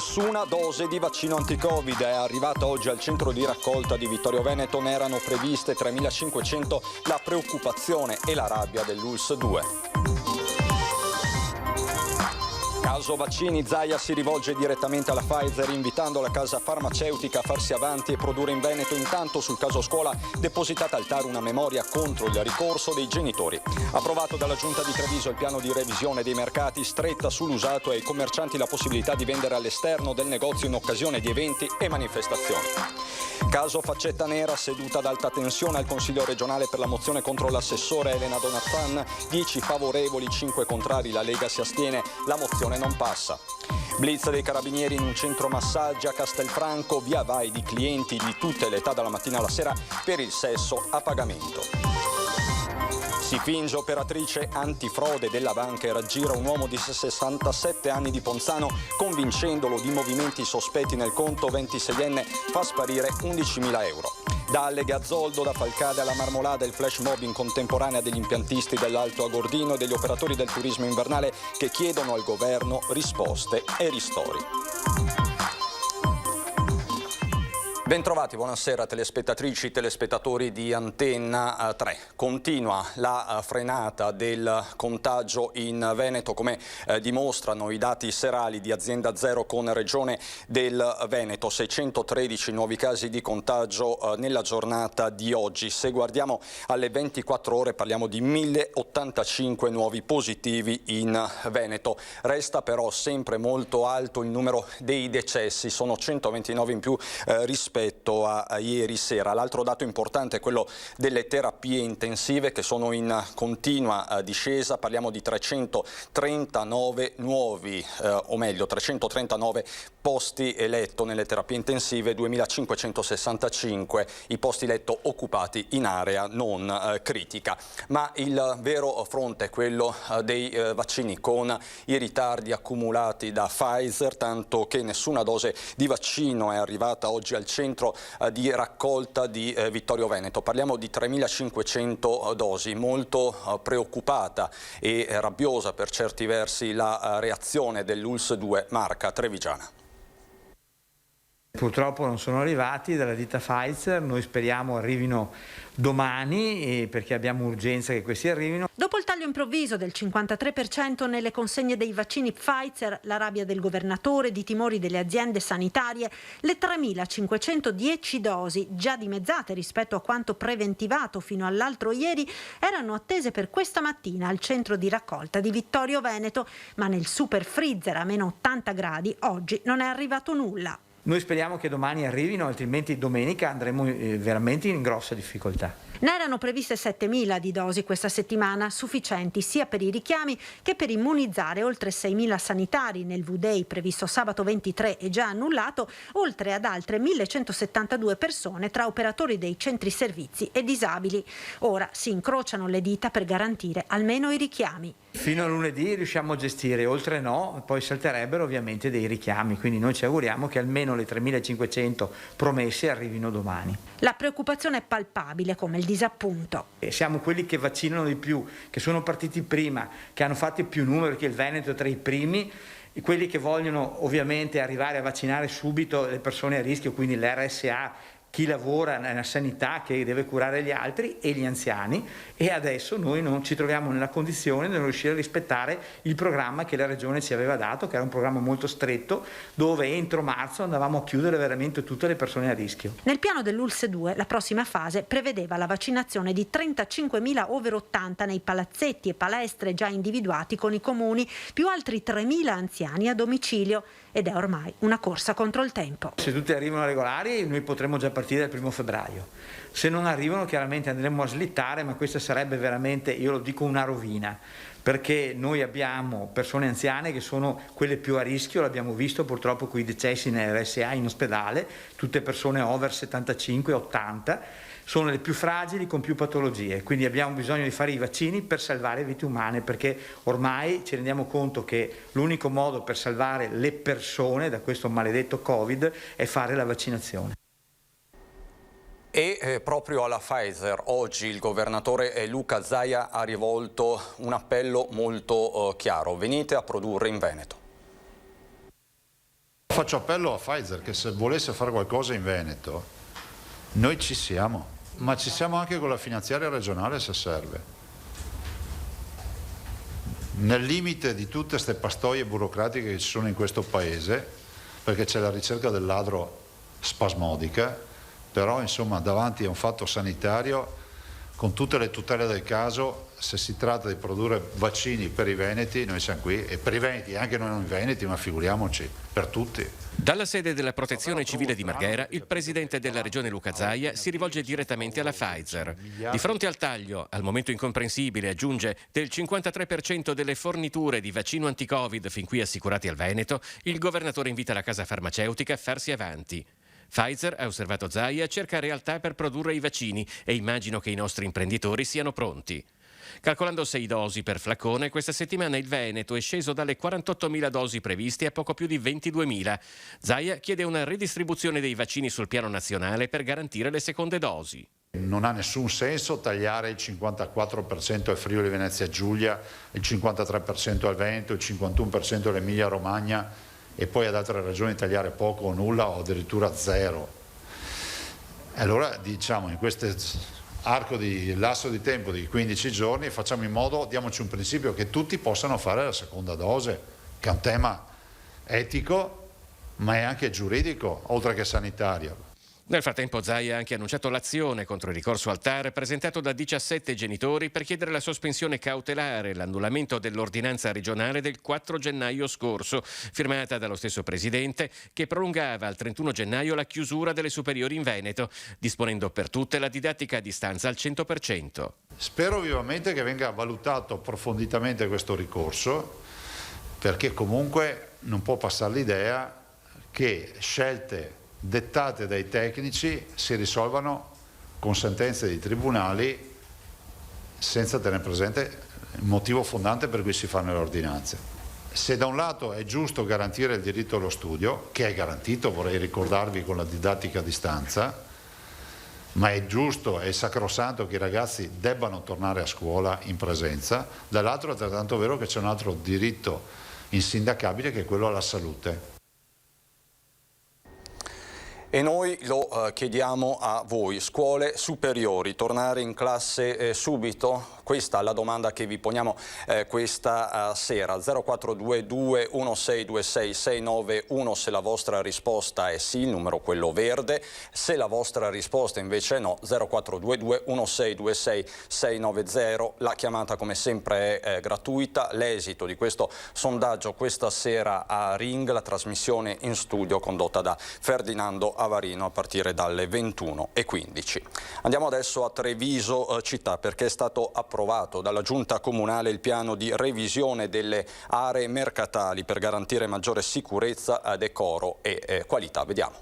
Nessuna dose di vaccino anti-Covid è arrivata oggi al centro di raccolta di Vittorio Veneto, ne erano previste 3.500, la preoccupazione e la rabbia dell'ULSS 2. Caso vaccini, Zaia si rivolge direttamente alla Pfizer invitando la casa farmaceutica a farsi avanti e produrre in Veneto. Intanto sul caso scuola depositata al TAR una memoria contro il ricorso dei genitori. Approvato dalla Giunta di Treviso il piano di revisione dei mercati, stretta sull'usato e ai commercianti la possibilità di vendere all'esterno del negozio in occasione di eventi e manifestazioni. Caso faccetta nera, seduta ad alta tensione al Consiglio regionale per la mozione contro l'assessore Elena Donazzan, 10 favorevoli, 5 contrari, la Lega si astiene, la mozione non passa. Blitz dei carabinieri in un centro massaggi a Castelfranco, via vai di clienti di tutte le età dalla mattina alla sera per il sesso a pagamento. Si finge operatrice antifrode della banca e raggira un uomo di 67 anni di Ponzano, convincendolo di movimenti sospetti nel conto. 26enne fa sparire 11.000 euro. Da Alle Gazzoldo, da Falcade alla Marmolada, il flash mob in contemporanea degli impiantisti dell'Alto Agordino e degli operatori del turismo invernale che chiedono al governo risposte e ristori. Bentrovati, buonasera telespettatrici, telespettatori di Antenna 3. Continua la frenata del contagio in Veneto, come dimostrano i dati serali di Azienda Zero con Regione del Veneto. 613 nuovi casi di contagio nella giornata di oggi. Se guardiamo alle 24 ore parliamo di 1085 nuovi positivi in Veneto. Resta però sempre molto alto il numero dei decessi, sono 129 in più rispetto a ieri sera. L'altro dato importante è quello delle terapie intensive che sono in continua discesa, parliamo di 339 nuovi, o meglio 339 posti letto nelle terapie intensive, 2565 i posti letto occupati in area non critica. Ma il vero fronte è quello dei vaccini, con i ritardi accumulati da Pfizer, tanto che nessuna dose di vaccino è arrivata oggi al centro di raccolta di Vittorio Veneto. Parliamo di 3.500 dosi, molto preoccupata e rabbiosa per certi versi la reazione dell'ULSS 2 Marca Trevigiana. Purtroppo non sono arrivati dalla ditta Pfizer, noi speriamo arrivino domani perché abbiamo urgenza che questi arrivino. Dopo il taglio improvviso del 53% nelle consegne dei vaccini Pfizer, la rabbia del governatore, di timori delle aziende sanitarie, le 3.510 dosi, già dimezzate rispetto a quanto preventivato fino all'altro ieri, erano attese per questa mattina al centro di raccolta di Vittorio Veneto, ma nel super freezer a meno 80 gradi oggi non è arrivato nulla. Noi speriamo che domani arrivino, altrimenti domenica andremo veramente in grossa difficoltà. Ne erano previste 7.000 di dosi questa settimana, sufficienti sia per i richiami che per immunizzare oltre 6.000 sanitari nel V-Day previsto sabato 23 e già annullato, oltre ad altre 1.172 persone tra operatori dei centri servizi e disabili. Ora si incrociano le dita per garantire almeno i richiami. Fino a lunedì riusciamo a gestire, oltre no, poi salterebbero ovviamente dei richiami, quindi noi ci auguriamo che almeno le 3.500 promesse arrivino domani. La preoccupazione è palpabile, come il disappunto. Siamo quelli che vaccinano di più, che sono partiti prima, che hanno fatto più numeri, perché il Veneto è tra i primi, e quelli che vogliono ovviamente arrivare a vaccinare subito le persone a rischio, quindi l'RSA, chi lavora nella sanità che deve curare gli altri e gli anziani, e adesso noi non ci troviamo nella condizione di non riuscire a rispettare il programma che la Regione ci aveva dato, che era un programma molto stretto, dove entro marzo andavamo a chiudere veramente tutte le persone a rischio. Nel piano dell'ULSS 2 la prossima fase prevedeva la vaccinazione di 35.000 over 80 nei palazzetti e palestre già individuati con i comuni, più altri 3.000 anziani a domicilio, ed è ormai una corsa contro il tempo. Se tutti arrivano regolari noi potremo già partire dal 1° febbraio. Se non arrivano chiaramente andremo a slittare, ma questa sarebbe veramente, io lo dico, una rovina, perché noi abbiamo persone anziane che sono quelle più a rischio, l'abbiamo visto purtroppo con i decessi nell'RSA in ospedale, tutte persone over 75-80, sono le più fragili con più patologie, quindi abbiamo bisogno di fare i vaccini per salvare vite umane, perché ormai ci rendiamo conto che l'unico modo per salvare le persone da questo maledetto Covid è fare la vaccinazione. E proprio alla Pfizer oggi il governatore Luca Zaia ha rivolto un appello molto chiaro: venite a produrre in Veneto. Faccio appello a Pfizer che se volesse fare qualcosa in Veneto, noi ci siamo, ma ci siamo anche con la finanziaria regionale se serve. Nel limite di tutte queste pastoie burocratiche che ci sono in questo paese, perché c'è la ricerca del ladro spasmodica, però insomma davanti a un fatto sanitario, con tutte le tutele del caso, se si tratta di produrre vaccini per i veneti, noi siamo qui, e per i veneti, anche non i veneti, ma figuriamoci, per tutti. Dalla sede della Protezione Civile di Marghera, il presidente della regione Luca Zaia si rivolge direttamente alla Pfizer. Di fronte al taglio, al momento incomprensibile, aggiunge, del 53% delle forniture di vaccino anti-Covid fin qui assicurati al Veneto, il governatore invita la casa farmaceutica a farsi avanti. Pfizer, ha osservato Zaia, cerca realtà per produrre i vaccini e immagino che i nostri imprenditori siano pronti. Calcolando 6 dosi per flacone, questa settimana il Veneto è sceso dalle 48.000 dosi previste a poco più di 22.000. Zaia chiede una ridistribuzione dei vaccini sul piano nazionale per garantire le seconde dosi. Non ha nessun senso tagliare il 54% al Friuli Venezia Giulia, il 53% al Veneto, il 51% all'Emilia Romagna e poi ad altre regioni tagliare poco o nulla o addirittura zero. Allora diciamo in questo lasso di tempo di 15 giorni facciamo in modo, diamoci un principio, che tutti possano fare la seconda dose, che è un tema etico ma è anche giuridico oltre che sanitario. Nel frattempo Zaia ha anche annunciato l'azione contro il ricorso al TAR presentato da 17 genitori per chiedere la sospensione cautelare e l'annullamento dell'ordinanza regionale del 4 gennaio scorso, firmata dallo stesso presidente, che prolungava al 31 gennaio la chiusura delle superiori in Veneto, disponendo per tutte la didattica a distanza al 100%. Spero vivamente che venga valutato approfonditamente questo ricorso, perché comunque non può passare l'idea che scelte dettate dai tecnici si risolvano con sentenze di tribunali senza tenere presente il motivo fondante per cui si fanno le ordinanze. Se da un lato è giusto garantire il diritto allo studio, che è garantito, vorrei ricordarvi, con la didattica a distanza, ma è giusto e sacrosanto che i ragazzi debbano tornare a scuola in presenza, dall'altro è altrettanto vero che c'è un altro diritto insindacabile che è quello alla salute. E noi lo chiediamo a voi, scuole superiori, tornare in classe subito? Questa è la domanda che vi poniamo questa sera. 0422 1626 691 se la vostra risposta è sì, il numero quello verde. Se la vostra risposta invece è no, 0422 1626 690. La chiamata come sempre è gratuita. L'esito di questo sondaggio questa sera a Ring, la trasmissione in studio condotta da Ferdinando Avarino a partire dalle 21:15. Andiamo adesso a Treviso città, perché è stato approvato dalla Giunta Comunale il piano di revisione delle aree mercatali per garantire maggiore sicurezza, decoro e qualità. Vediamo.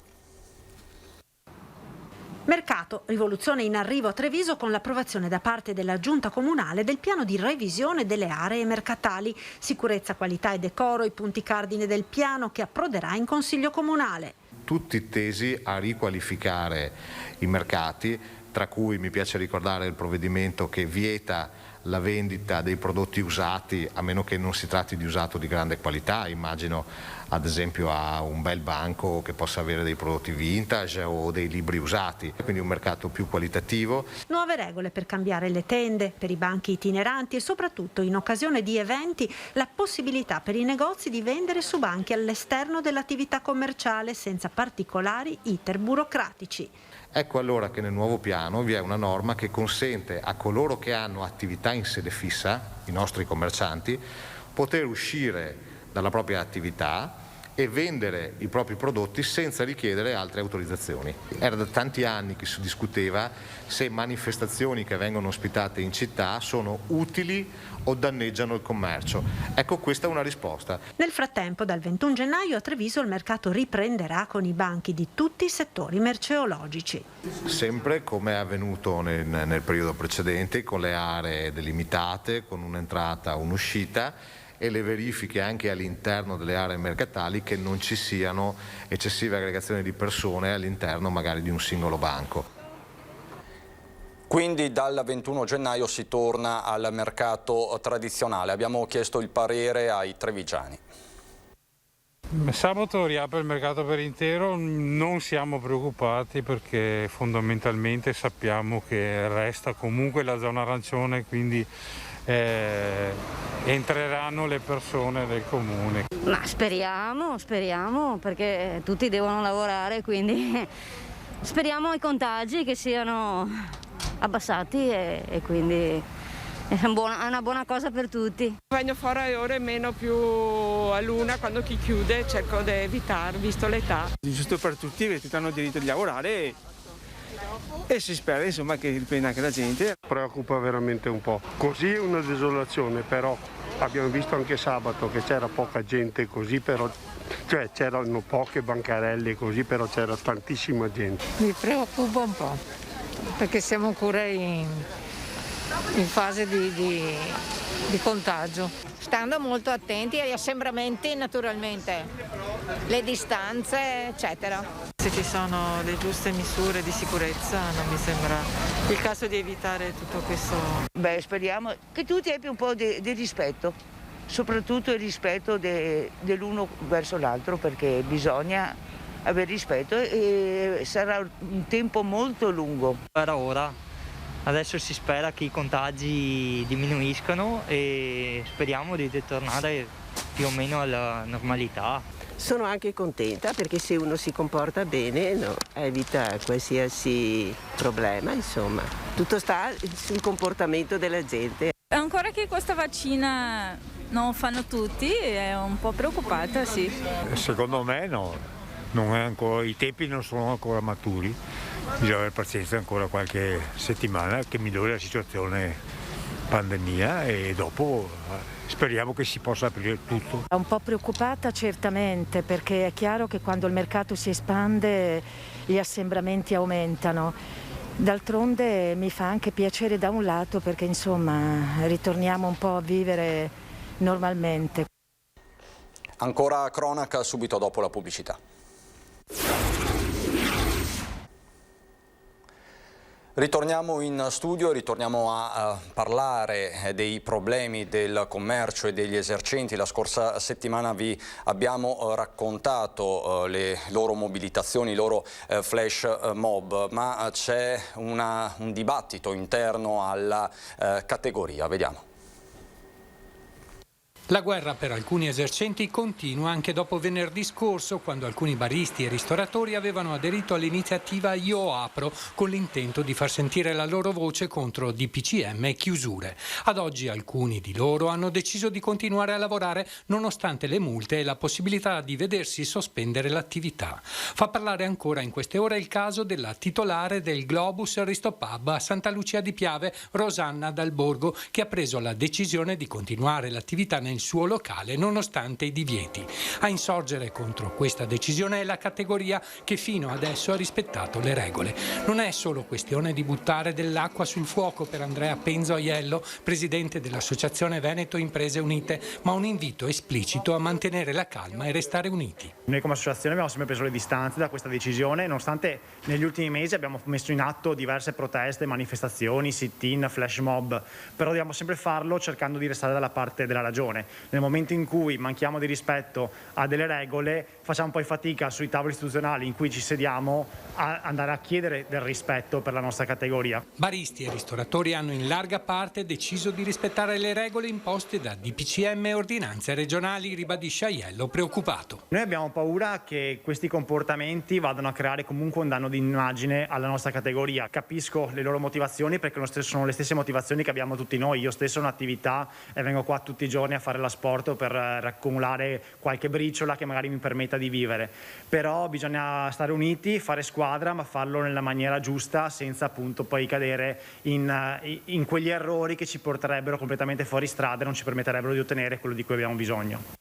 Mercato, rivoluzione in arrivo a Treviso con l'approvazione da parte della Giunta Comunale del piano di revisione delle aree mercatali. Sicurezza, qualità e decoro, i punti cardine del piano che approderà in Consiglio Comunale. Tutti tesi a riqualificare i mercati, tra cui mi piace ricordare il provvedimento che vieta la vendita dei prodotti usati a meno che non si tratti di usato di grande qualità. Immagino ad esempio a un bel banco che possa avere dei prodotti vintage o dei libri usati, quindi un mercato più qualitativo. Nuove regole per cambiare le tende, per i banchi itineranti e soprattutto in occasione di eventi la possibilità per i negozi di vendere su banchi all'esterno dell'attività commerciale senza particolari iter burocratici. Ecco allora che nel nuovo piano vi è una norma che consente a coloro che hanno attività in sede fissa, i nostri commercianti, poter uscire dalla propria attività e vendere i propri prodotti senza richiedere altre autorizzazioni. Era da tanti anni che si discuteva se manifestazioni che vengono ospitate in città sono utili o danneggiano il commercio. Ecco, questa è una risposta. Nel frattempo, dal 21 gennaio a Treviso il mercato riprenderà con i banchi di tutti i settori merceologici. Sempre come è avvenuto nel periodo precedente, con le aree delimitate, con un'entrata, un'uscita, e le verifiche anche all'interno delle aree mercatali che non ci siano eccessive aggregazioni di persone all'interno magari di un singolo banco. Quindi dal 21 gennaio si torna al mercato tradizionale. Abbiamo chiesto il parere ai trevigiani. Sabato riapre il mercato per intero, non siamo preoccupati perché fondamentalmente sappiamo che resta comunque la zona arancione, quindi entreranno le persone del comune. Ma speriamo perché tutti devono lavorare, quindi speriamo i contagi che siano abbassati e quindi è una buona cosa per tutti. Vengo fuori a ore meno più a luna quando chi chiude, cerco di evitare, visto l'età. Giusto per tutti, perché tutti hanno diritto di lavorare e si spera insomma che riprenda anche la gente. Preoccupa veramente un po'. Così è una desolazione, però abbiamo visto anche sabato che c'era poca gente così, però cioè c'erano poche bancarelle così, però c'era tantissima gente. Mi preoccupa un po', perché siamo ancora in fase di contagio. Stando molto attenti agli assembramenti naturalmente, le distanze eccetera. Se ci sono le giuste misure di sicurezza non mi sembra il caso di evitare tutto questo. Speriamo che tutti abbiano un po' di rispetto, soprattutto il rispetto dell'uno verso l'altro, perché bisogna avere rispetto e sarà un tempo molto lungo. Era ora. Adesso si spera che i contagi diminuiscano e speriamo di ritornare più o meno alla normalità. Sono anche contenta perché se uno si comporta bene evita qualsiasi problema, insomma. Tutto sta sul comportamento della gente. Ancora che questa vaccina non fanno tutti è un po' preoccupata, sì. Secondo me no, non è ancora, i tempi non sono ancora maturi. Bisogna avere pazienza ancora qualche settimana che migliori la situazione pandemia e dopo speriamo che si possa aprire tutto. È un po' preoccupata certamente, perché è chiaro che quando il mercato si espande gli assembramenti aumentano. D'altronde mi fa anche piacere da un lato perché insomma ritorniamo un po' a vivere normalmente. Ancora cronaca subito dopo la pubblicità. Ritorniamo in studio, ritorniamo a parlare dei problemi del commercio e degli esercenti. La scorsa settimana vi abbiamo raccontato le loro mobilitazioni, i loro flash mob, ma c'è un dibattito interno alla categoria. Vediamo. La guerra per alcuni esercenti continua anche dopo venerdì scorso, quando alcuni baristi e ristoratori avevano aderito all'iniziativa Io Apro con l'intento di far sentire la loro voce contro DPCM e chiusure. Ad oggi alcuni di loro hanno deciso di continuare a lavorare nonostante le multe e la possibilità di vedersi sospendere l'attività. Fa parlare ancora in queste ore il caso della titolare del Globus Ristopub a Santa Lucia di Piave, Rosanna Dal Borgo, che ha preso la decisione di continuare l'attività nel suo locale nonostante i divieti. A insorgere contro questa decisione è la categoria che fino adesso ha rispettato le regole. Non è solo questione di buttare dell'acqua sul fuoco per Andrea Penzo Aiello, presidente dell'Associazione Veneto Imprese Unite, ma un invito esplicito a mantenere la calma e restare uniti. Noi come associazione abbiamo sempre preso le distanze da questa decisione, nonostante negli ultimi mesi abbiamo messo in atto diverse proteste, manifestazioni, sit-in, flash mob, però dobbiamo sempre farlo cercando di restare dalla parte della ragione. Nel momento in cui manchiamo di rispetto a delle regole, facciamo poi fatica sui tavoli istituzionali in cui ci sediamo a andare a chiedere del rispetto per la nostra categoria. Baristi e ristoratori hanno in larga parte deciso di rispettare le regole imposte da DPCM e ordinanze regionali, ribadisce Aiello, preoccupato. Noi abbiamo paura che questi comportamenti vadano a creare comunque un danno di immagine alla nostra categoria. Capisco le loro motivazioni perché sono le stesse motivazioni che abbiamo tutti noi. Io stesso ho un'attività e vengo qua tutti i giorni a fare l'asporto per accumulare qualche briciola che magari mi permetta di vivere. Però bisogna stare uniti, fare squadra, ma farlo nella maniera giusta senza appunto poi cadere in quegli errori che ci porterebbero completamente fuori strada e non ci permetterebbero di ottenere quello di cui abbiamo bisogno.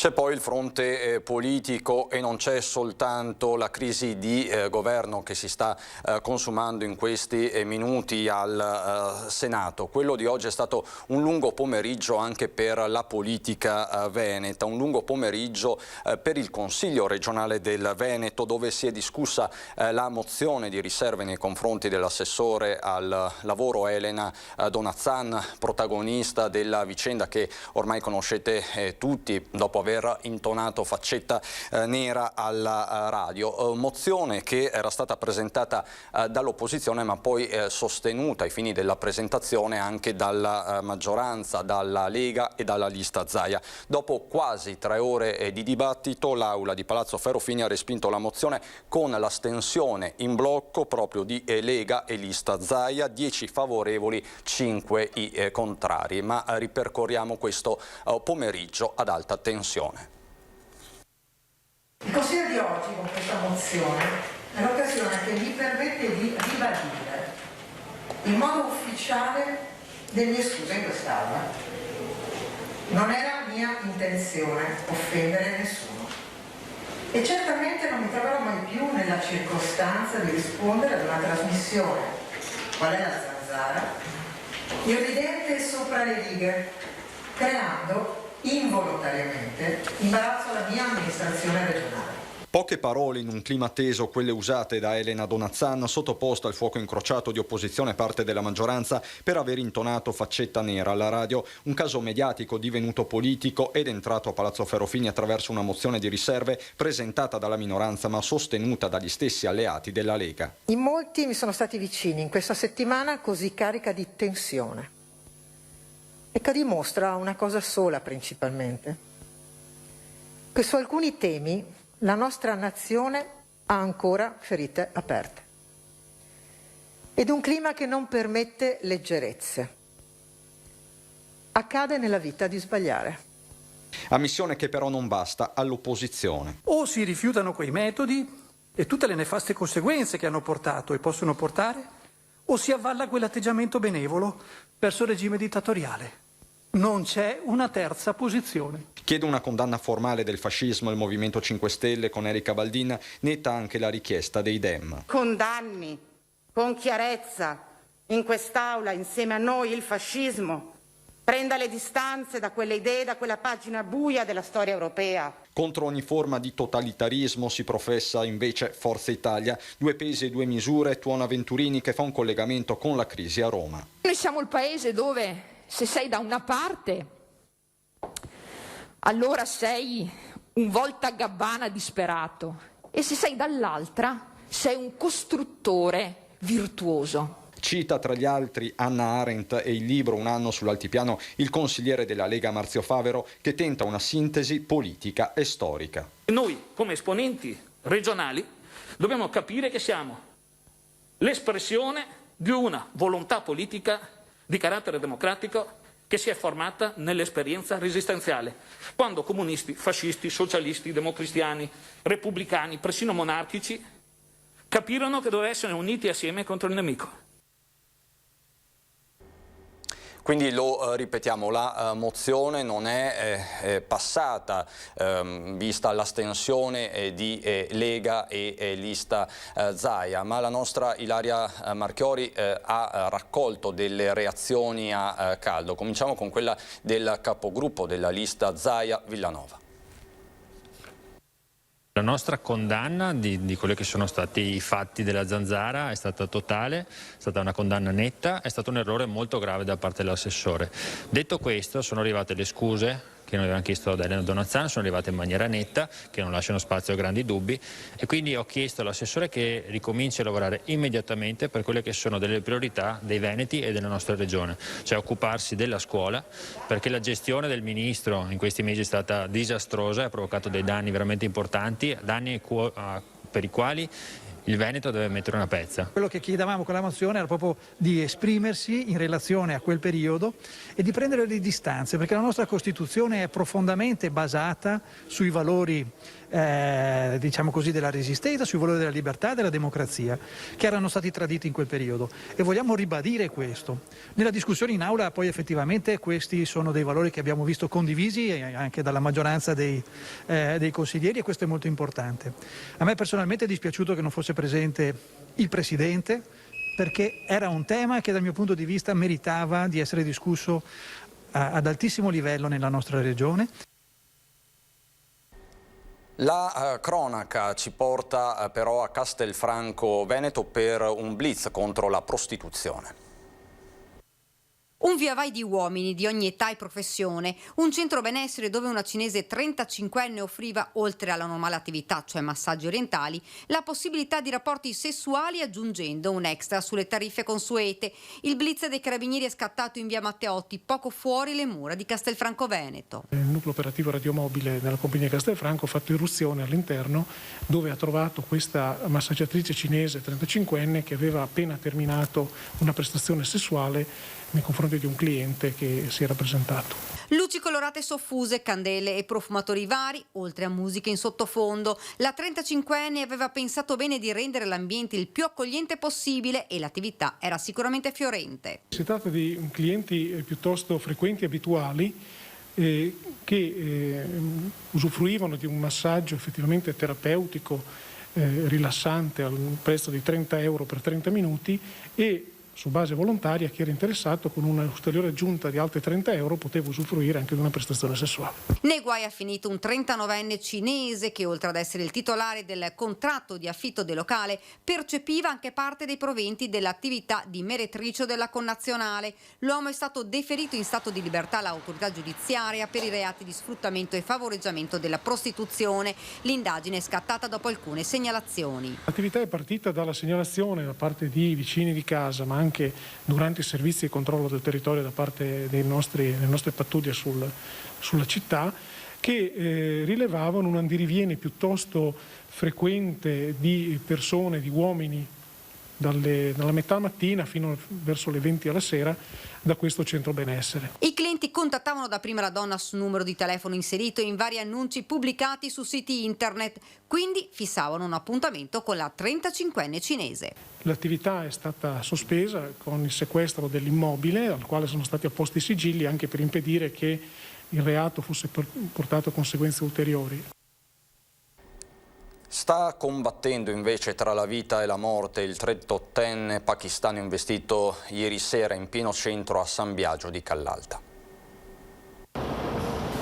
C'è poi il fronte politico e non c'è soltanto la crisi di governo che si sta consumando in questi minuti al Senato. Quello di oggi è stato un lungo pomeriggio anche per la politica veneta, un lungo pomeriggio per il Consiglio regionale del Veneto, dove si è discussa la mozione di riserve nei confronti dell'assessore al lavoro Elena Donazzan, protagonista della vicenda che ormai conoscete tutti dopo aver aver intonato faccetta nera alla radio. Mozione che era stata presentata dall'opposizione ma poi sostenuta ai fini della presentazione anche dalla maggioranza, dalla Lega e dalla lista Zaia. Dopo quasi 3 ore di dibattito, l'Aula di Palazzo Ferrofini ha respinto la mozione con l'astensione in blocco proprio di Lega e lista Zaia, 10 favorevoli, 5 i contrari. Ma ripercorriamo questo pomeriggio ad alta tensione. Il Consiglio di oggi con questa mozione è l'occasione che mi permette di ribadire in modo ufficiale le mie scuse in quest'Aula. Non era mia intenzione offendere nessuno e certamente non mi troverò mai più nella circostanza di rispondere ad una trasmissione, qual è la Zanzara, irridente e sopra le righe, creando involontariamente imbarazzo alla mia amministrazione regionale. Poche parole in un clima teso, quelle usate da Elena Donazzan, sottoposta al fuoco incrociato di opposizione e parte della maggioranza per aver intonato faccetta nera alla radio, un caso mediatico divenuto politico ed entrato a Palazzo Ferrofini attraverso una mozione di riserve presentata dalla minoranza ma sostenuta dagli stessi alleati della Lega. In molti mi sono stati vicini in questa settimana così carica di tensione e che dimostra una cosa sola principalmente, che su alcuni temi la nostra nazione ha ancora ferite aperte ed un clima che non permette leggerezze. Accade nella vita di sbagliare. Ammissione che però non basta all'opposizione. O si rifiutano quei metodi e tutte le nefaste conseguenze che hanno portato e possono portare, o si avvalla quell'atteggiamento benevolo verso il regime dittatoriale. Non c'è una terza posizione. Chiede una condanna formale del fascismo il Movimento 5 Stelle con Erika Baldin, netta anche la richiesta dei Dem. Condanni con chiarezza in quest'Aula insieme a noi il fascismo, prenda le distanze da quelle idee, da quella pagina buia della storia europea. Contro ogni forma di totalitarismo si professa invece Forza Italia, 2 pesi e 2 misure, tuona Venturini che fa un collegamento con la crisi a Roma. Noi siamo il paese dove se sei da una parte, allora sei un voltagabbana disperato e se sei dall'altra, sei un costruttore virtuoso. Cita tra gli altri Hannah Arendt e il libro Un anno sull'altipiano il consigliere della Lega Marzio Favero che tenta una sintesi politica e storica. Noi come esponenti regionali dobbiamo capire che siamo l'espressione di una volontà politica di carattere democratico che si è formata nell'esperienza resistenziale, quando comunisti, fascisti, socialisti, democristiani, repubblicani, persino monarchici, capirono che dovevano essere uniti assieme contro il nemico. Quindi lo ripetiamo, la mozione non è passata vista l'astensione di Lega e lista Zaia, ma la nostra Ilaria Marchiori ha raccolto delle reazioni a caldo. Cominciamo con quella del capogruppo della lista Zaia, Villanova. La nostra condanna di quelli che sono stati i fatti della Zanzara è stata totale, è stata una condanna netta, è stato un errore molto grave da parte dell'assessore. Detto questo, sono arrivate le scuse che noi avevamo chiesto ad Elena Donazzan, sono arrivate in maniera netta, che non lasciano spazio a grandi dubbi e quindi ho chiesto all'assessore che ricominci a lavorare immediatamente per quelle che sono delle priorità dei Veneti e della nostra regione, cioè occuparsi della scuola, perché la gestione del ministro in questi mesi è stata disastrosa e ha provocato dei danni veramente importanti, danni per i quali il Veneto deve mettere una pezza. Quello che chiedevamo con la mozione era proprio di esprimersi in relazione a quel periodo e di prendere le distanze, perché la nostra Costituzione è profondamente basata sui valori diciamo così, della resistenza, sui valori della libertà e della democrazia, che erano stati traditi in quel periodo e vogliamo ribadire questo. Nella discussione in aula poi effettivamente questi sono dei valori che abbiamo visto condivisi anche dalla maggioranza dei consiglieri e questo è molto importante. A me personalmente è dispiaciuto che non fosse presente il Presidente, perché era un tema che dal mio punto di vista meritava di essere discusso ad altissimo livello nella nostra regione. La cronaca ci porta però a Castelfranco Veneto per un blitz contro la prostituzione. Un via vai di uomini di ogni età e professione, un centro benessere dove una cinese 35enne offriva, oltre alla normale attività, cioè massaggi orientali, la possibilità di rapporti sessuali aggiungendo un extra sulle tariffe consuete. Il blitz dei carabinieri è scattato in via Matteotti, poco fuori le mura di Castelfranco Veneto. Il nucleo operativo radiomobile della compagnia Castelfranco ha fatto irruzione all'interno, dove ha trovato questa massaggiatrice cinese 35enne che aveva appena terminato una prestazione sessuale nei confronti di un cliente che si era presentato. Luci colorate soffuse, candele e profumatori vari, oltre a musica in sottofondo. La 35enne aveva pensato bene di rendere l'ambiente il più accogliente possibile e l'attività era sicuramente fiorente. Si tratta di clienti piuttosto frequenti e abituali che usufruivano di un massaggio effettivamente terapeutico, rilassante al prezzo di 30 euro per 30 minuti e su base volontaria chi era interessato con una ulteriore aggiunta di altri 30 euro poteva usufruire anche di una prestazione sessuale. Nei guai ha finito un 39enne cinese che, oltre ad essere il titolare del contratto di affitto del locale, percepiva anche parte dei proventi dell'attività di meretrice della connazionale. L'uomo è stato deferito in stato di libertà all'autorità giudiziaria per i reati di sfruttamento e favoreggiamento della prostituzione. L'indagine è scattata dopo alcune segnalazioni. L'attività è partita dalla segnalazione da parte di vicini di casa, ma anche durante i servizi di controllo del territorio da parte delle nostre pattuglie sulla città, che rilevavano un andiriviene piuttosto frequente di persone, di uomini, dalla metà mattina fino verso le 20 alla sera da questo centro benessere. I clienti contattavano dapprima la donna su numero di telefono inserito in vari annunci pubblicati su siti internet, quindi fissavano un appuntamento con la 35enne cinese. L'attività è stata sospesa con il sequestro dell'immobile, al quale sono stati apposti i sigilli anche per impedire che il reato fosse portato a conseguenze ulteriori. Sta combattendo invece tra la vita e la morte il 38enne pakistano investito ieri sera in pieno centro a San Biagio di Callalta.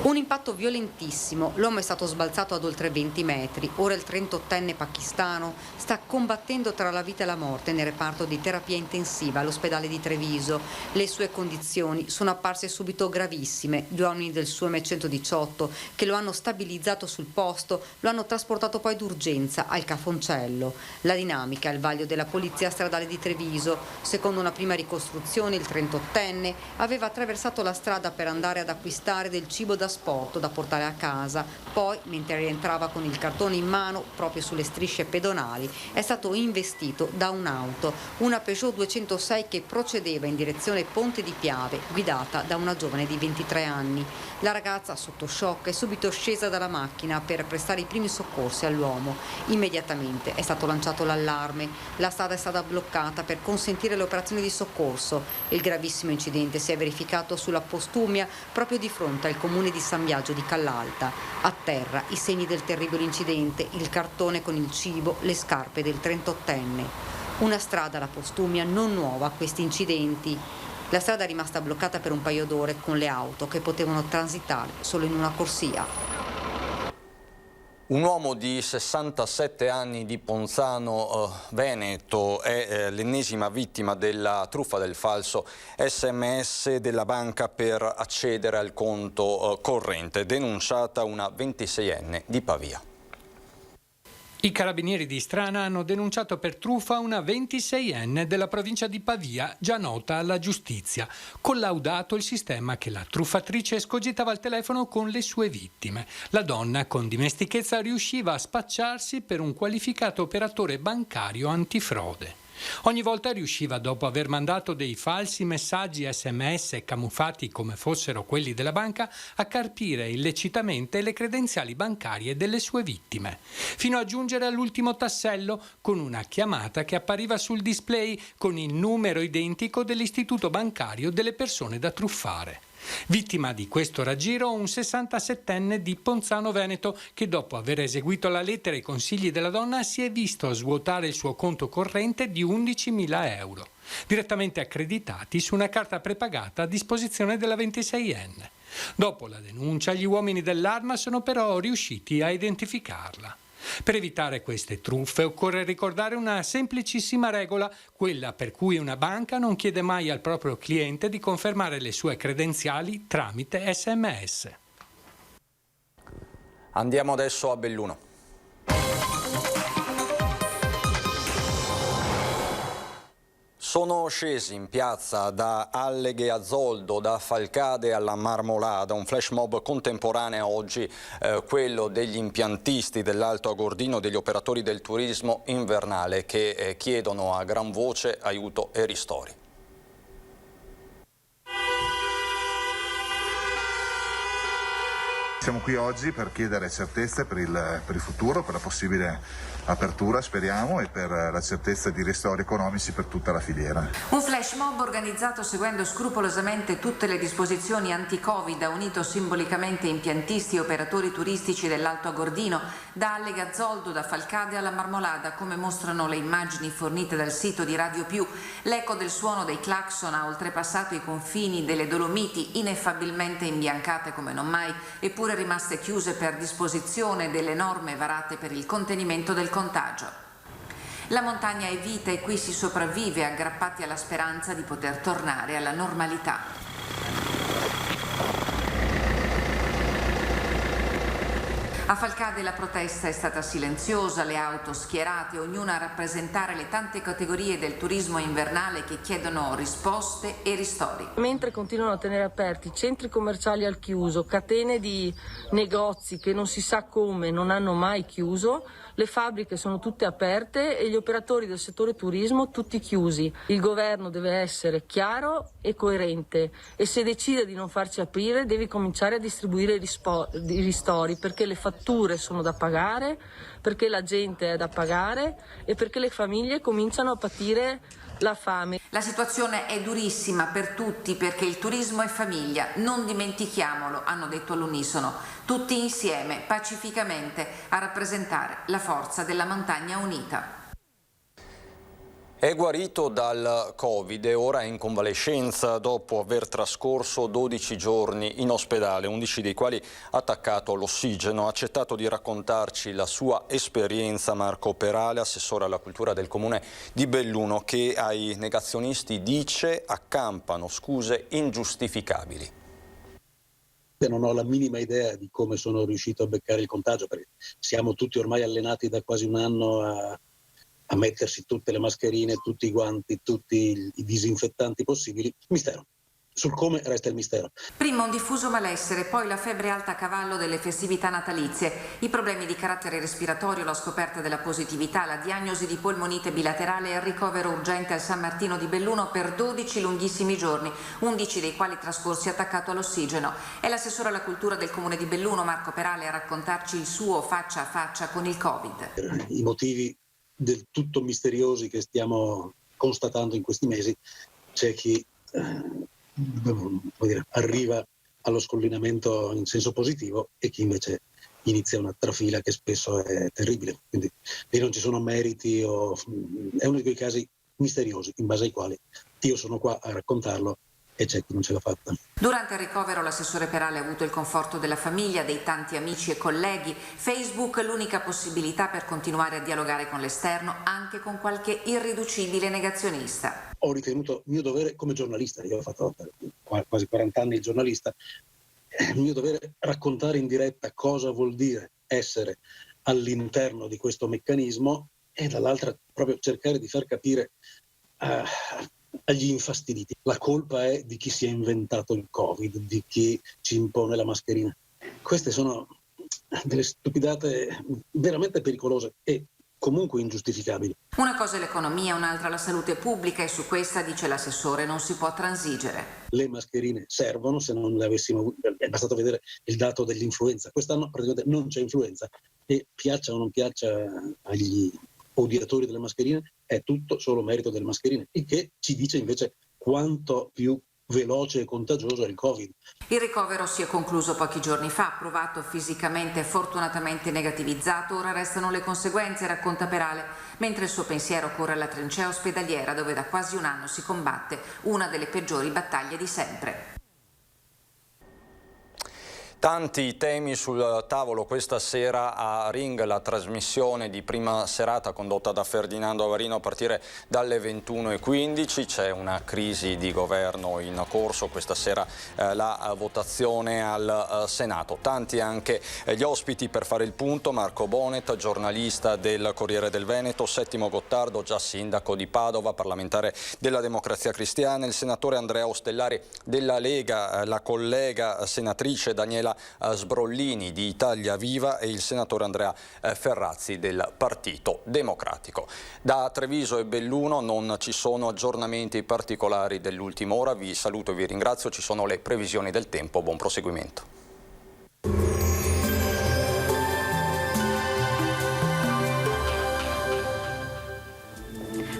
Un impatto violentissimo, l'uomo è stato sbalzato ad oltre 20 metri, ora il 38enne pakistano sta combattendo tra la vita e la morte nel reparto di terapia intensiva all'ospedale di Treviso. Le sue condizioni sono apparse subito gravissime, gli uomini del suo M118 che lo hanno stabilizzato sul posto lo hanno trasportato poi d'urgenza al Cafoncello. La dinamica è al vaglio della polizia stradale di Treviso. Secondo una prima ricostruzione il 38enne aveva attraversato la strada per andare ad acquistare del cibo da sport da portare a casa, poi mentre rientrava con il cartone in mano proprio sulle strisce pedonali è stato investito da un'auto, una Peugeot 206 che procedeva in direzione Ponte di Piave, guidata da una giovane di 23 anni. La ragazza, sotto shock, è subito scesa dalla macchina per prestare i primi soccorsi all'uomo. Immediatamente è stato lanciato l'allarme, la strada è stata bloccata per consentire le operazioni di soccorso. Il gravissimo incidente si è verificato sulla Postumia proprio di fronte al comune di San Biagio di Callalta. A terra i segni del terribile incidente, il cartone con il cibo, le scarpe del 38enne. Una strada, la Postumia, non nuova a questi incidenti. La strada è rimasta bloccata per un paio d'ore con le auto che potevano transitare solo in una corsia. Un uomo di 67 anni di Ponzano, Veneto, è l'ennesima vittima della truffa del falso SMS della banca per accedere al conto corrente, denunciata una 26enne di Pavia. I carabinieri di Strana hanno denunciato per truffa una 26enne della provincia di Pavia, già nota alla giustizia. Collaudato il sistema che la truffatrice escogitava al telefono con le sue vittime. La donna, con dimestichezza, riusciva a spacciarsi per un qualificato operatore bancario antifrode. Ogni volta riusciva, dopo aver mandato dei falsi messaggi SMS camuffati come fossero quelli della banca, a carpire illecitamente le credenziali bancarie delle sue vittime, fino a giungere all'ultimo tassello con una chiamata che appariva sul display con il numero identico dell'istituto bancario delle persone da truffare. Vittima di questo raggiro un 67enne di Ponzano Veneto che, dopo aver eseguito la lettera e i consigli della donna, si è visto svuotare il suo conto corrente di 11.000 euro, direttamente accreditati su una carta prepagata a disposizione della 26enne. Dopo la denuncia, gli uomini dell'Arma sono però riusciti a identificarla. Per evitare queste truffe occorre ricordare una semplicissima regola, quella per cui una banca non chiede mai al proprio cliente di confermare le sue credenziali tramite SMS. Andiamo adesso a Belluno. Sono scesi in piazza da Alleghe a Zoldo, da Falcade alla Marmolada, un flash mob contemporaneo oggi, quello degli impiantisti dell'Alto Agordino, degli operatori del turismo invernale che chiedono a gran voce aiuto e ristori. Siamo qui oggi per chiedere certezze per il futuro, per la possibile apertura, speriamo, e per la certezza di ristori economici per tutta la filiera. Un flash mob organizzato seguendo scrupolosamente tutte le disposizioni anti-Covid ha unito simbolicamente impiantisti e operatori turistici dell'Alto Agordino, da Alleghe a Zoldo, da Falcade alla Marmolada, come mostrano le immagini fornite dal sito di Radio Più. L'eco del suono dei clacson ha oltrepassato i confini delle Dolomiti, ineffabilmente imbiancate come non mai, eppure rimaste chiuse per disposizione delle norme varate per il contenimento del contagio. La montagna è vita e qui si sopravvive aggrappati alla speranza di poter tornare alla normalità. A Falcade la protesta è stata silenziosa, le auto schierate, ognuna a rappresentare le tante categorie del turismo invernale che chiedono risposte e ristori. Mentre continuano a tenere aperti centri commerciali al chiuso, catene di negozi che non si sa come non hanno mai chiuso, le fabbriche sono tutte aperte e gli operatori del settore turismo tutti chiusi. Il governo deve essere chiaro e coerente e se decide di non farci aprire deve cominciare a distribuire i ristori, perché le fatture sono da pagare, perché la gente è da pagare e perché le famiglie cominciano a patire la fame. La situazione è durissima per tutti perché il turismo è famiglia, non dimentichiamolo, hanno detto all'unisono, tutti insieme, pacificamente, a rappresentare la forza della montagna unita. È guarito dal Covid e ora è in convalescenza dopo aver trascorso 12 giorni in ospedale, 11 dei quali attaccato all'ossigeno. Ha accettato di raccontarci la sua esperienza Marco Perale, assessore alla cultura del comune di Belluno, che ai negazionisti dice accampano scuse ingiustificabili. Non ho la minima idea di come sono riuscito a beccare il contagio, perché siamo tutti ormai allenati da quasi un anno a mettersi tutte le mascherine, tutti i guanti, tutti i disinfettanti possibili. Mistero. Sul come resta il mistero. Prima un diffuso malessere, poi la febbre alta a cavallo delle festività natalizie, i problemi di carattere respiratorio, la scoperta della positività, la diagnosi di polmonite bilaterale e il ricovero urgente al San Martino di Belluno per 12 lunghissimi giorni, 11 dei quali trascorsi attaccato all'ossigeno. È l'assessore alla cultura del comune di Belluno, Marco Perale, a raccontarci il suo faccia a faccia con il Covid. I motivi del tutto misteriosi che stiamo constatando in questi mesi, c'è chi arriva allo scollinamento in senso positivo e chi invece inizia una trafila che spesso è terribile. Quindi lì non ci sono meriti, è uno di quei casi misteriosi in base ai quali io sono qua a raccontarlo e c'è chi non ce l'ha fatta. Durante il ricovero l'assessore Perale ha avuto il conforto della famiglia, dei tanti amici e colleghi. Facebook l'unica possibilità per continuare a dialogare con l'esterno, anche con qualche irriducibile negazionista. Ho ritenuto mio dovere come giornalista, io ho fatto quasi 40 anni di giornalista, il mio dovere raccontare in diretta cosa vuol dire essere all'interno di questo meccanismo e dall'altra proprio cercare di far capire agli infastiditi. La colpa è di chi si è inventato il Covid, di chi ci impone la mascherina. Queste sono delle stupidate veramente pericolose e comunque ingiustificabili. Una cosa è l'economia, un'altra la salute pubblica e su questa, dice l'assessore, non si può transigere. Le mascherine servono, se non le avessimo, è bastato vedere il dato dell'influenza. Quest'anno praticamente non c'è influenza e piaccia o non piaccia agli odiatori delle mascherine, è tutto solo merito delle mascherine, il che ci dice invece quanto più veloce e contagioso è il Covid. Il ricovero si è concluso pochi giorni fa, provato fisicamente e fortunatamente negativizzato, ora restano le conseguenze, racconta Perale, mentre il suo pensiero corre alla trincea ospedaliera dove da quasi un anno si combatte una delle peggiori battaglie di sempre. Tanti temi sul tavolo questa sera a Ring, la trasmissione di prima serata condotta da Ferdinando Avarino a partire dalle 21:15. C'è una crisi di governo in corso, questa sera la votazione al Senato. Tanti anche gli ospiti per fare il punto: Marco Bonet, giornalista del Corriere del Veneto, Settimo Gottardo, già sindaco di Padova, parlamentare della Democrazia Cristiana, il senatore Andrea Ostellari della Lega, la collega senatrice Daniela Sbrollini di Italia Viva e il senatore Andrea Ferrazzi del Partito Democratico. Da Treviso e Belluno non ci sono aggiornamenti particolari dell'ultima ora. Vi saluto e vi ringrazio. Ci sono le previsioni del tempo. Buon proseguimento.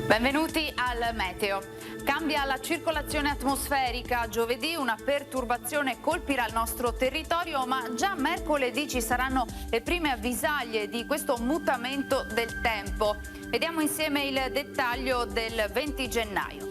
Benvenuti al Meteo. Cambia la circolazione atmosferica. Giovedì una perturbazione colpirà il nostro territorio, ma già mercoledì ci saranno le prime avvisaglie di questo mutamento del tempo. Vediamo insieme il dettaglio del 20 gennaio.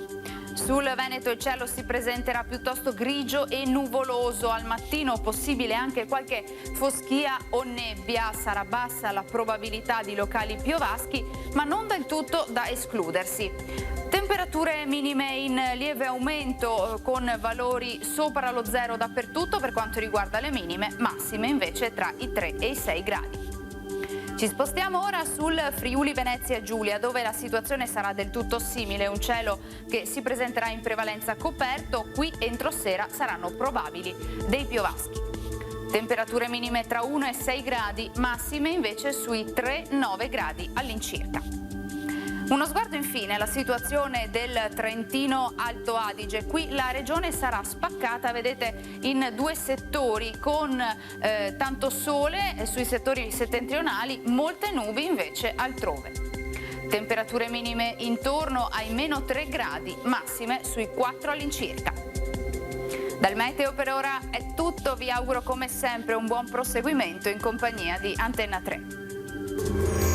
Sul Veneto il cielo si presenterà piuttosto grigio e nuvoloso. Al mattino possibile anche qualche foschia o nebbia. Sarà bassa la probabilità di locali piovaschi, ma non del tutto da escludersi. Temperature minime in lieve aumento con valori sopra lo zero dappertutto per quanto riguarda le minime, massime invece tra i 3 e i 6 gradi. Ci spostiamo ora sul Friuli Venezia Giulia, dove la situazione sarà del tutto simile, un cielo che si presenterà in prevalenza coperto. Qui entro sera saranno probabili dei piovaschi. Temperature minime tra 1 e 6 gradi, massime invece sui 3-9 gradi all'incirca. Uno sguardo infine alla situazione del Trentino Alto Adige. Qui la regione sarà spaccata, vedete, in due settori, con tanto sole sui settori settentrionali, molte nubi invece altrove. Temperature minime intorno ai meno 3 gradi, massime sui 4 all'incirca. Dal meteo per ora è tutto, vi auguro come sempre un buon proseguimento in compagnia di Antenna 3.